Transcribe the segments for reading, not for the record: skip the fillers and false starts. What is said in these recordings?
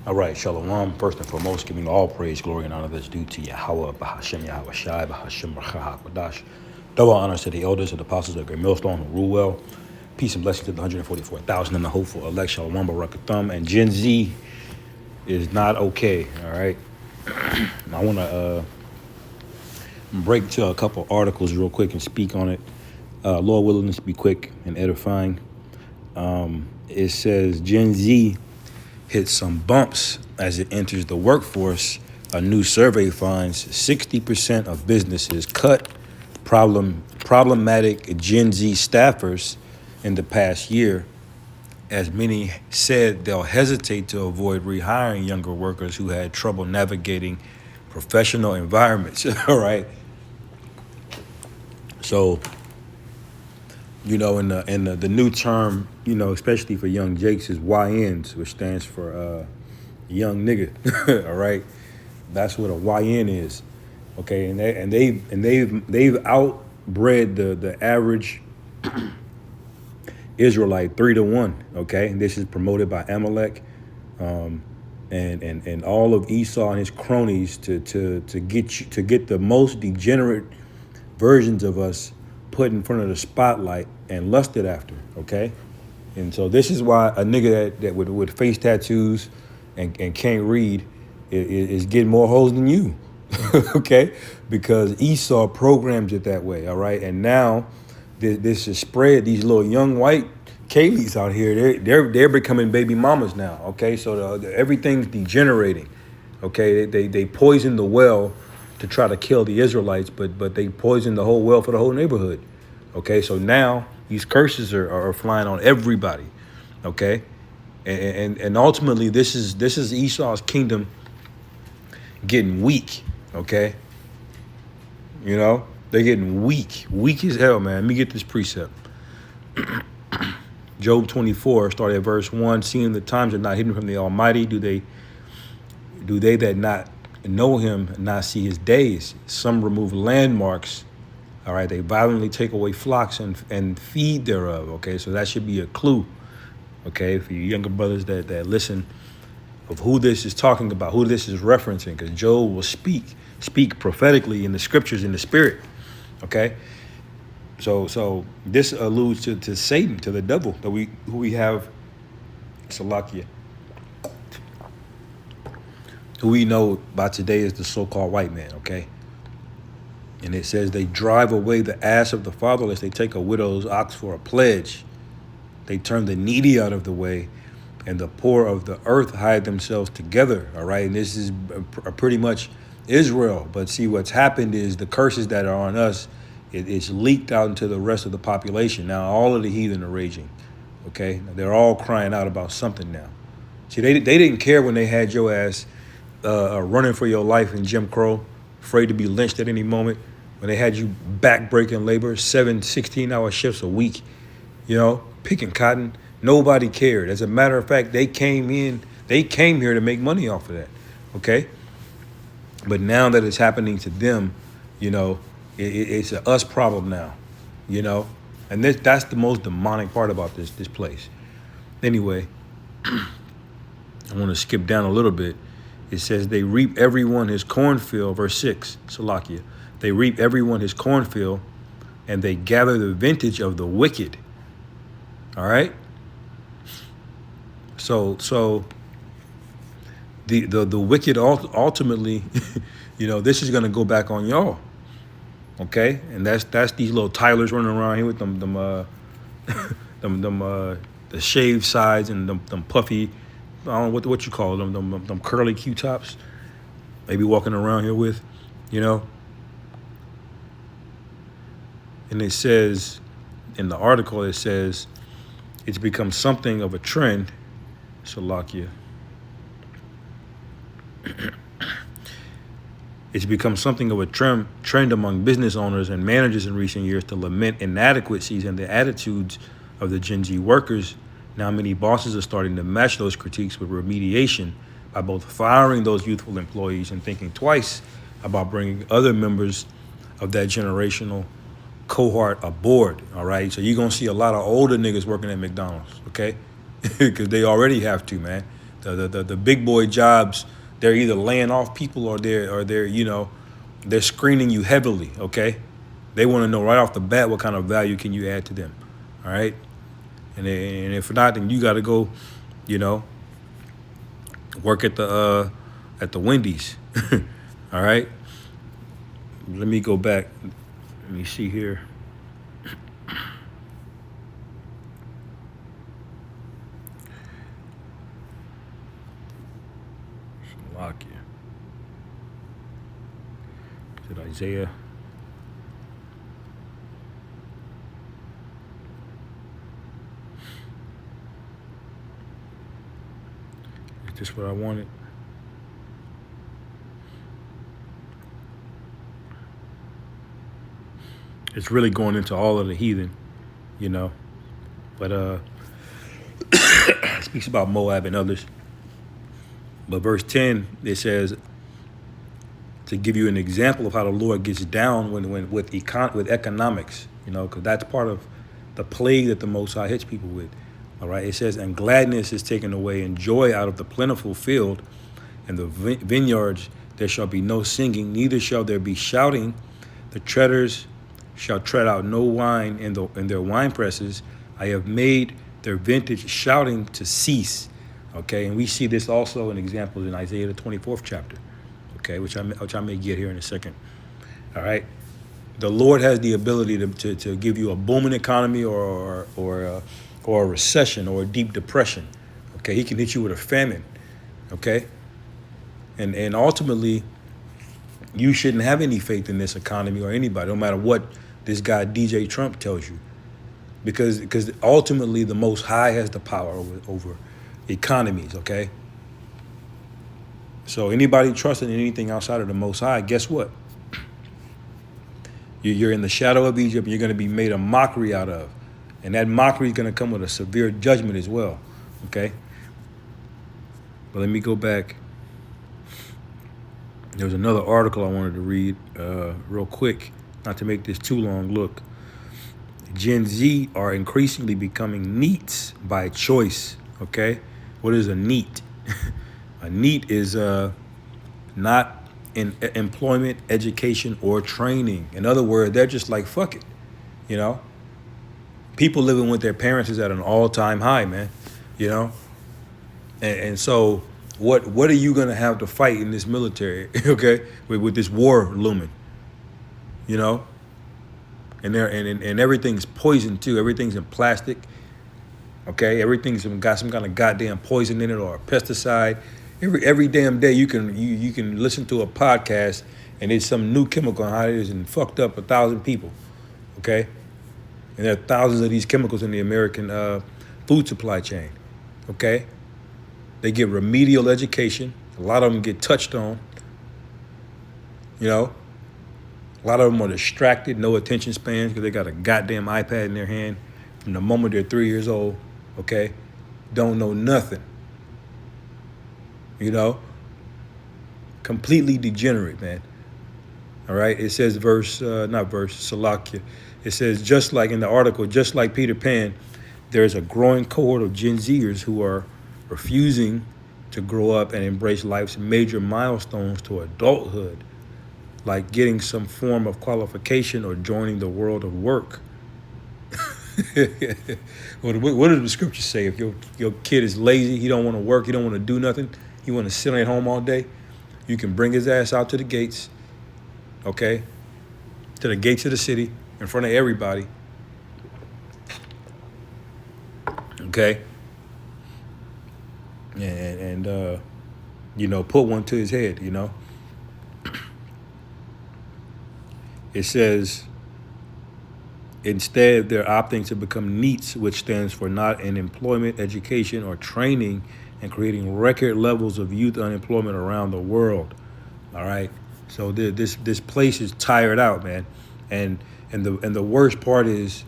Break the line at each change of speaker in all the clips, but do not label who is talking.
All right, Shalom. First and foremost, giving all praise, glory, and honor that's due to Yahweh, Bahashem Yahweh Shai, Bahashem Rachahakwadash. Double honors to the elders and the apostles of the great millstone who rule well. Peace and blessings to the 144,000 and the hopeful elect, Shalom Barakathum. And Gen Z is not okay, all right? I want to break to a couple articles real quick and speak on it. Lord willing, this be quick and edifying. It says Gen Z hit some bumps as it enters the workforce. A new survey finds 60% of businesses cut problematic Gen Z staffers in the past year, as many said they'll hesitate to avoid rehiring younger workers who had trouble navigating professional environments. All right. So, in the new term, especially for young Jakes, is YNs, which stands for young nigga. All right, that's what a YN is. Okay, they've outbred the average Israelite 3-1. Okay, and this is promoted by Amalek, and all of Esau and his cronies to get the most degenerate versions of us put in front of the spotlight and lusted after, okay? And so this is why a nigga that with face tattoos and can't read is getting more hoes than you, okay? Because Esau programs it that way, all right? And now this is spread. These little young white Kayleys out here, they're becoming baby mamas now, okay? So everything's degenerating, okay? They poison the well to try to kill the Israelites, but they poison the whole well for the whole neighborhood. Okay, so now these curses are flying on everybody. Okay, and ultimately this is Esau's kingdom getting weak. Okay, they're getting weak as hell, man. Let me get this precept. Job 24, starting at verse 1. Seeing the times are not hidden from the Almighty, do they that not know him and not see his days? Some remove landmarks. All right, they violently take away flocks and feed thereof. Okay, so that should be a clue. Okay, for you younger brothers that listen, of who this is talking about, who this is referencing, because Job will speak prophetically in the scriptures in the spirit. Okay, so this alludes to Satan, to the devil who we have, Salakia, who we know by today is the so-called white man. Okay. And it says they drive away the ass of the fatherless. They take a widow's ox for a pledge. They turn the needy out of the way, and the poor of the earth hide themselves together. All right. And this is pretty much Israel. But see, what's happened is the curses that are on us, it's leaked out into the rest of the population. Now, all of the heathen are raging. Okay. They're all crying out about something now. See, they didn't care when they had your ass running for your life in Jim Crow, afraid to be lynched at any moment. When they had you back-breaking labor, 7 16-hour shifts a week, picking cotton, nobody cared. As a matter of fact, they came here to make money off of that, okay? But now that it's happening to them, it's a us problem now, And that's the most demonic part about this place. Anyway, I want to skip down a little bit. It says they reap everyone his cornfield, verse 6, Salakia. They reap everyone his cornfield, and they gather the vintage of the wicked. All right? So the wicked ultimately, this is gonna go back on y'all. Okay? And that's these little Tylers running around here with them the shaved sides and them puffy, I don't know what you call them curly Q-tops they be walking around here with, And it says, in the article, it says, it's become something of a trend, Salakia. It's become something of a trend among business owners and managers in recent years to lament inadequacies and the attitudes of the Gen Z workers. Now many bosses are starting to match those critiques with remediation by both firing those youthful employees and thinking twice about bringing other members of that generational cohort aboard. All right, so you're gonna see a lot of older niggas working at McDonald's, okay? Because they already have to, man. The big boy jobs, they're either laying off people or they're they're screening you heavily. Okay, they want to know right off the bat what kind of value can you add to them. All right, and if not, then you got to go, you know, work at the Wendy's. All right, let me go back. Let me see here. Slovakia. Is it Isaiah? Is this what I wanted? It's really going into all of the heathen, you know. But it speaks about Moab and others. But verse 10, it says, to give you an example of how the Lord gets down when with economics, you know, because that's part of the plague that the Most High hits people with. All right, it says, and gladness is taken away, and joy out of the plentiful field, and the vineyards there shall be no singing, neither shall there be shouting. The treaders shall tread out no wine in their wine presses. I have made their vintage shouting to cease. Okay, and we see this also in examples in Isaiah the 24th chapter. Okay, which I may get here in a second. All right, the Lord has the ability to give you a booming economy or a recession or a deep depression. Okay, He can hit you with a famine. Okay, and ultimately, you shouldn't have any faith in this economy or anybody, no matter what this guy DJ Trump tells you, because ultimately the Most High has the power over economies. Okay. So anybody trusting in anything outside of the Most High, guess what? You're in the shadow of Egypt, and you're going to be made a mockery out of. And that mockery is going to come with a severe judgment as well. Okay? But let me go back. There was another article I wanted to read real quick, not to make this too long. Look, Gen Z are increasingly becoming neats by choice. Okay? What is a neat? A NEET is not in employment, education, or training. In other words, they're just like, fuck it. You know? People living with their parents is at an all-time high, man. You know? And so what are you going to have to fight in this military, okay, with this war looming? You know? And everything's poison, too. Everything's in plastic. Okay? Everything's got some kind of goddamn poison in it or a pesticide. Every damn day you can listen to a podcast and there's some new chemical on how it is and fucked up 1,000 people, okay? And there are thousands of these chemicals in the American food supply chain, okay? They get remedial education. A lot of them get touched on, you know? A lot of them are distracted, no attention spans because they got a goddamn iPad in their hand from the moment they're 3 years old, okay? Don't know nothing. You know, completely degenerate, man. All right. It says Salakia. It says, just like in the article, just like Peter Pan, there's a growing cohort of Gen Zers who are refusing to grow up and embrace life's major milestones to adulthood, like getting some form of qualification or joining the world of work. What does the scripture say? If your kid is lazy, he don't want to work, he don't want to do nothing, he want to sit at home all day, you can bring his ass out to the gates, okay? To the gates of the city, in front of everybody. Okay? And put one to his head, you know? It says, instead, they're opting to become NEETs, which stands for not in employment, education, or training, and creating record levels of youth unemployment around the world. All right, so this place is tired out, man, and the worst part is,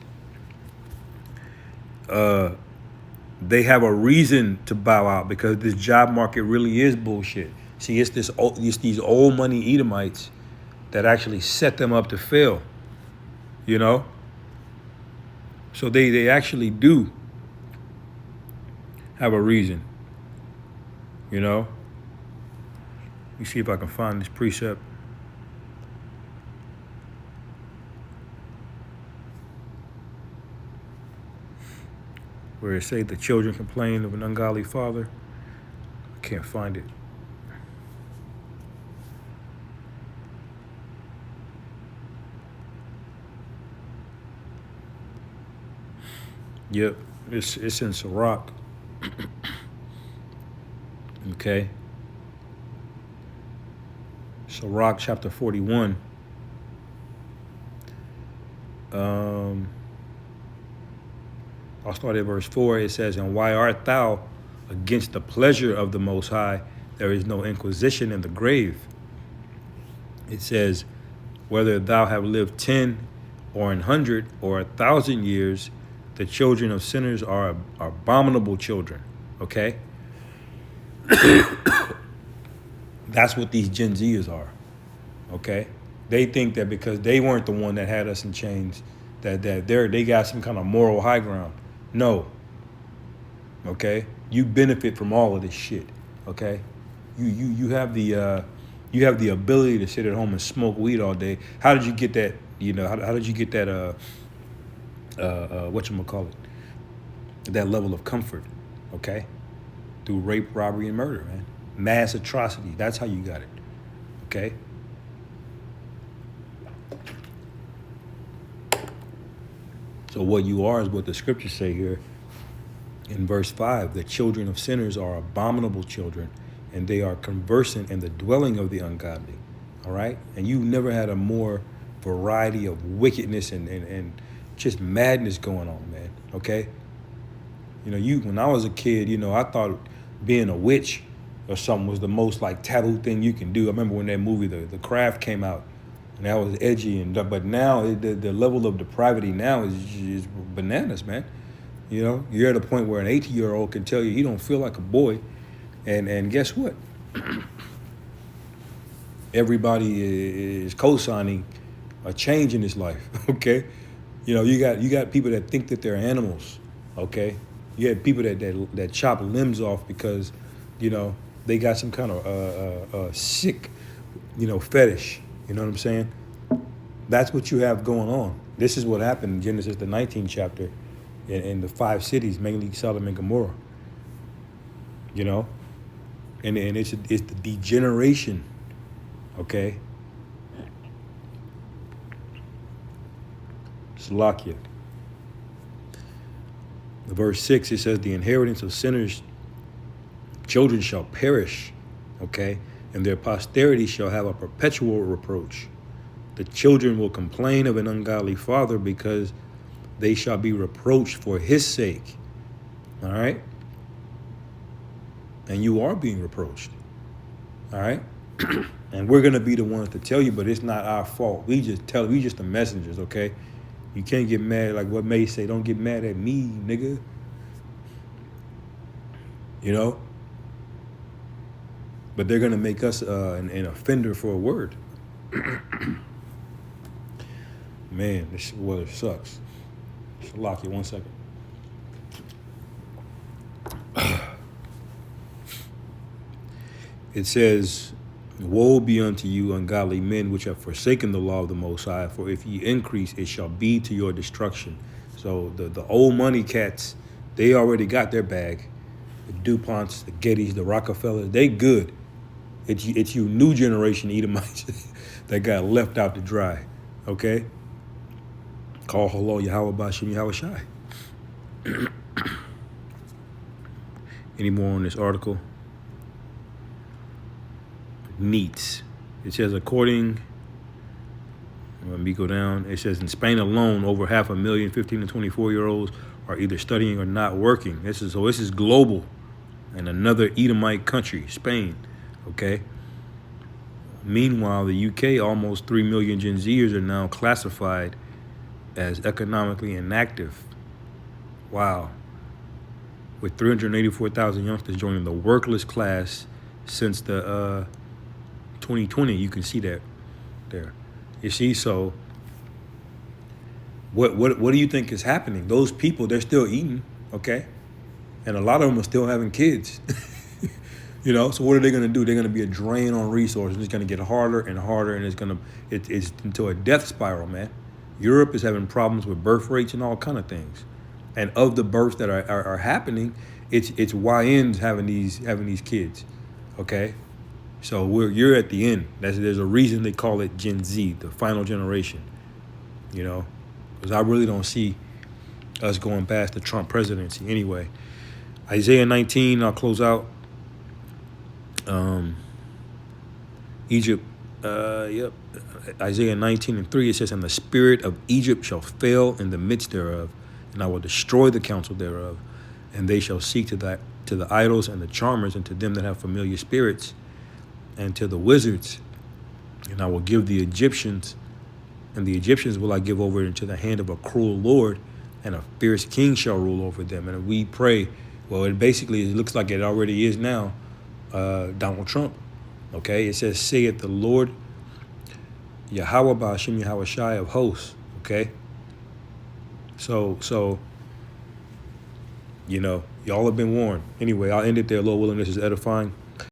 they have a reason to bow out because this job market really is bullshit. See, it's these old money Edomites that actually set them up to fail. You know. So they actually do have a reason. You know? Let me see if I can find this precept. Where it say the children complain of an ungodly father. I can't find it. Yep, it's in Sirach. Okay. Sirach chapter 41. I'll start at verse 4. It says, "And why art thou against the pleasure of the Most High? There is no inquisition in the grave." It says, "Whether thou have lived 10 or 100 or 1,000 years, the children of sinners are abominable children." Okay? That's what these Gen Zers are. Okay? They think that because they weren't the one that had us in chains, that they got some kind of moral high ground. No. Okay? You benefit from all of this shit. Okay? You have the ability to sit at home and smoke weed all day. How did you get that? You know, how did you get that? Whatchamacallit? That level of comfort. Okay? Through rape, robbery, and murder, man. Mass atrocity. That's how you got it. Okay? So what you are is what the scriptures say here in verse 5. The children of sinners are abominable children, and they are conversant in the dwelling of the ungodly. All right? And you never had a more variety of wickedness and just madness going on, man. Okay? You know, when I was a kid, you know, I thought being a witch or something was the most like taboo thing you can do. I remember when that movie, The Craft, came out, and that was edgy. But now the level of depravity now is bananas, man. You know, you're at a point where an 18-year-old can tell you don't feel like a boy, and guess what? Everybody is co-signing a change in his life. Okay, you know, you got people that think that they're animals. Okay, you had people that chop limbs off because, you know, they got some kind of sick, you know, fetish. You know what I'm saying? That's what you have going on. This is what happened in Genesis, the 19th chapter, in the 5 cities, mainly Sodom and Gomorrah. You know, and it's the degeneration. Okay. Salakia. Verse 6, it says, "The inheritance of sinners, children shall perish." Okay. "And their posterity shall have a perpetual reproach. The children will complain of an ungodly father because they shall be reproached for his sake." All right? And you are being reproached. All right? And we're going to be the ones to tell you, but it's not our fault. We just the messengers, okay? You can't get mad, like what May say, don't get mad at me, nigga. You know? But they're going to make us an offender for a word. Man, this weather sucks. Lock you 1 second. It says, "Woe be unto you, ungodly men, which have forsaken the law of the Most High, for if ye increase, it shall be to your destruction." So the old money cats, they already got their bag. The DuPonts, the Gettys, the Rockefellers, they good. It's you new generation Edomites that got left out to dry. Okay? Call hello Yahweh Bashim Yahweh Shai. Any more on this article? Neats. It says according, let me go down. It says in Spain alone, over 500,000 15 to 24-year-olds are either studying or not working. This is global, and another Edomite country, Spain. Okay. Meanwhile, the UK, almost 3 million Gen Zers are now classified as economically inactive. Wow. With 384,000 youngsters joining the workless class since the 2020, you can see that there. You see, so what do you think is happening? Those people, they're still eating, okay? And a lot of them are still having kids. You know, so what are they going to do? They're going to be a drain on resources. It's going to get harder and harder, and it's into a death spiral, man. Europe is having problems with birth rates and all kind of things, and of the births that are happening, it's YNs having these kids, okay. So you're at the end. There's a reason they call it Gen Z, the final generation. You know, because I really don't see us going past the Trump presidency anyway. Isaiah 19. I'll close out. Egypt, yep. Isaiah 19:3, it says, "And the spirit of Egypt shall fail in the midst thereof, and I will destroy the counsel thereof, and they shall seek to the idols and the charmers, and to them that have familiar spirits, and to the wizards, and I will give the Egyptians, and the Egyptians will I give over into the hand of a cruel Lord, and a fierce king shall rule over them." And we pray, well, it looks like it already is now, Donald Trump. Okay, it says, "Saith the Lord Yahweh Ba'ashem Yahweh Shai of hosts." Okay, so y'all have been warned. Anyway, I'll end it there. Lord willing, this is edifying.